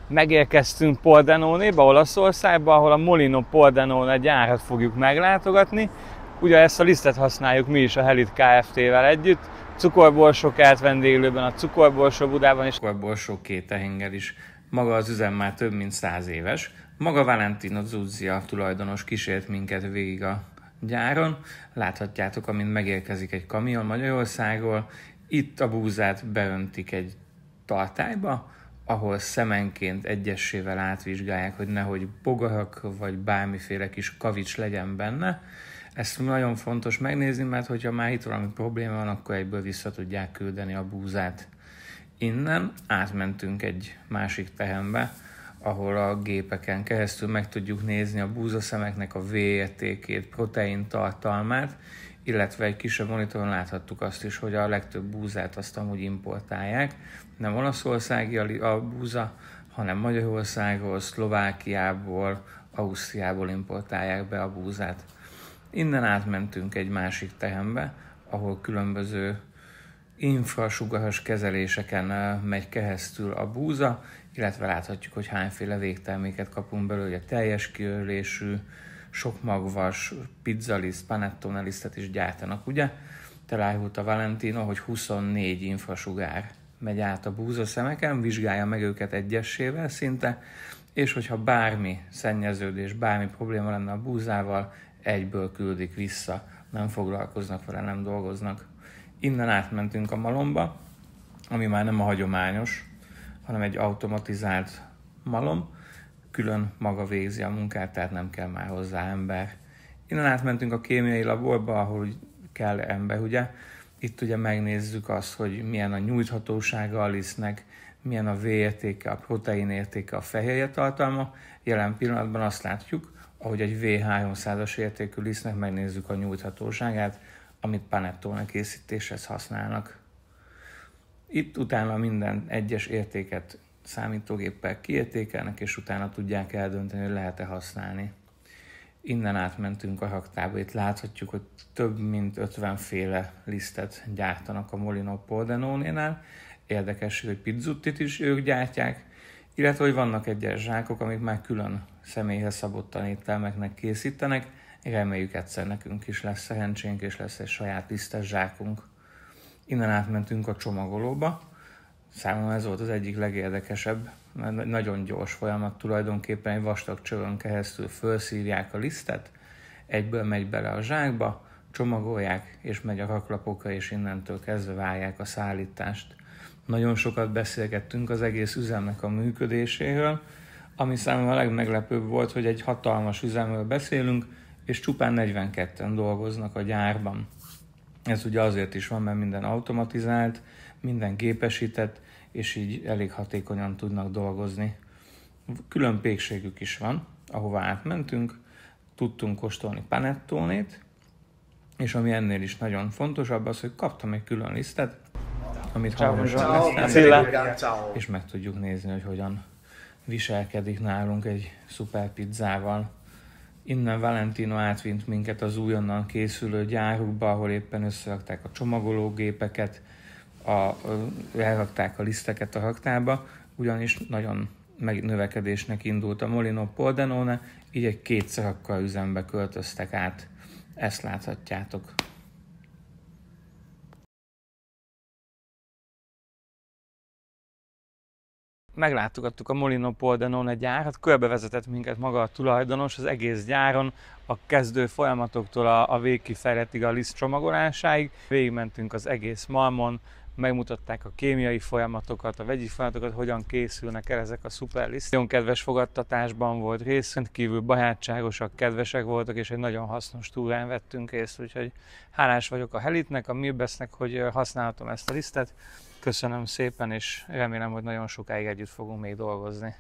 Megérkeztünk Pordenone-ba, Olaszországba, ahol a Molino Pordenone gyárat fogjuk meglátogatni. Ugye ezt a lisztet használjuk mi is a Helit Kft-vel együtt. Cukorborsókát vendéglőben, a Cukorborsó Budában és Cukorborsó két tehénggel is. Maga az üzem már több mint 100 éves. Maga Valentino Zuzzi a tulajdonos kísért minket végig a gyáron. Láthatjátok, amint megérkezik egy kamion Magyarországról. Itt a búzát beöntik egy tartályba, ahol szemenként egyesével átvizsgálják, hogy nehogy bogarak vagy bármiféle kis kavics legyen benne. Ezt nagyon fontos megnézni, mert hogyha már itt valami probléma van, akkor egyből vissza tudják küldeni a búzát. Innen átmentünk egy másik tehembe, ahol a gépeken keresztül meg tudjuk nézni a búzaszemeknek a V-értékét, protein tartalmát, illetve egy kisebb monitoron láthattuk azt is, hogy a legtöbb búzát azt amúgy importálják. Nem olaszországi a búza, hanem Magyarországról, Szlovákiából, Ausztriából importálják be a búzát. Innen átmentünk egy másik tehembe, ahol különböző infrasugaras kezeléseken megy keresztül a búza, illetve láthatjuk, hogy hányféle végterméket kapunk belőle, teljes kiörlésű, sok magvas, pizzaliszt, panettone lisztet is gyártanak, ugye? Találult a Valentino, hogy 24 infrasugár megy át a búzaszemeken, vizsgálja meg őket egyesével szinte, és hogyha bármi szennyeződés, bármi probléma lenne a búzával, egyből küldik vissza, nem foglalkoznak vele, nem dolgoznak. Innen átmentünk a malomba, ami már nem a hagyományos, hanem egy automatizált malom, külön maga végzi a munkát, tehát nem kell már hozzá ember. Innen átmentünk a kémiai laborba, ahol kell ember, ugye. Itt ugye megnézzük azt, hogy milyen a nyújthatósága a lisztnek, milyen a V-értéke, a protein értéke, a fehérje tartalma. Jelen pillanatban azt látjuk, ahogy egy V300-as értékű lisztnek megnézzük a nyújthatóságát, amit panettone készítéshez használnak. Itt utána minden egyes értéket számítógéppel kiértékelnek, és utána tudják eldönteni, hogy lehet-e használni. Innen átmentünk a raktárba, itt láthatjuk, hogy több mint 50 féle lisztet gyártanak a Molino Pordenone-nál. Érdekes, hogy pizzuttit is ők gyártják, illetve hogy vannak egyes zsákok, amik már külön személyhez szabottan éttermeknek készítenek. Reméljük egyszer nekünk is lesz szerencsénk, és lesz egy saját lisztes zsákunk. Innen átmentünk a csomagolóba. Számomra ez volt az egyik legérdekesebb, mert nagyon gyors folyamat, tulajdonképpen egy vastag csövön keresztül felszívják a lisztet, egyből megy bele a zsákba, csomagolják, és megy a raklapokra, és innentől kezdve várják a szállítást. Nagyon sokat beszélgettünk az egész üzemnek a működéséről, ami számomra a legmeglepőbb volt, hogy egy hatalmas üzemről beszélünk, és csupán 42-en dolgoznak a gyárban. Ez ugye azért is van, mert minden automatizált, minden gépesített, és így elég hatékonyan tudnak dolgozni. Külön pékségük is van, ahova átmentünk, tudtunk kóstolni panettónét, és ami ennél is nagyon fontosabb az, hogy kaptam egy külön lisztet, amit hamarosan lesz, és meg tudjuk nézni, hogy hogyan viselkedik nálunk egy szuper pizzával. Innen Valentino átvitt minket az újonnan készülő gyárukba, ahol éppen összerakták a csomagológépeket, elrakták a liszteket a raktárba, ugyanis nagyon növekedésnek indult a Molino Pordenone, így egy 2 szarakkal üzembe költöztek át. Ezt láthatjátok. Meglátogattuk a Molino Pordenone gyárat, körbevezetett minket maga a tulajdonos az egész gyáron, a kezdő folyamatoktól a végkifejletig a liszt csomagolásáig. Végigmentünk az egész malmon, megmutatták a kémiai folyamatokat, a vegyi folyamatokat, hogyan készülnek el ezek a szuper liszt. Nagyon kedves fogadtatásban volt rész, rendkívül barátságosak, kedvesek voltak, és egy nagyon hasznos túrán vettünk részt, úgyhogy hálás vagyok a Helitnek, a Milbesznek, hogy használhatom ezt a lisztet. Köszönöm szépen, és remélem, hogy nagyon sokáig együtt fogunk még dolgozni.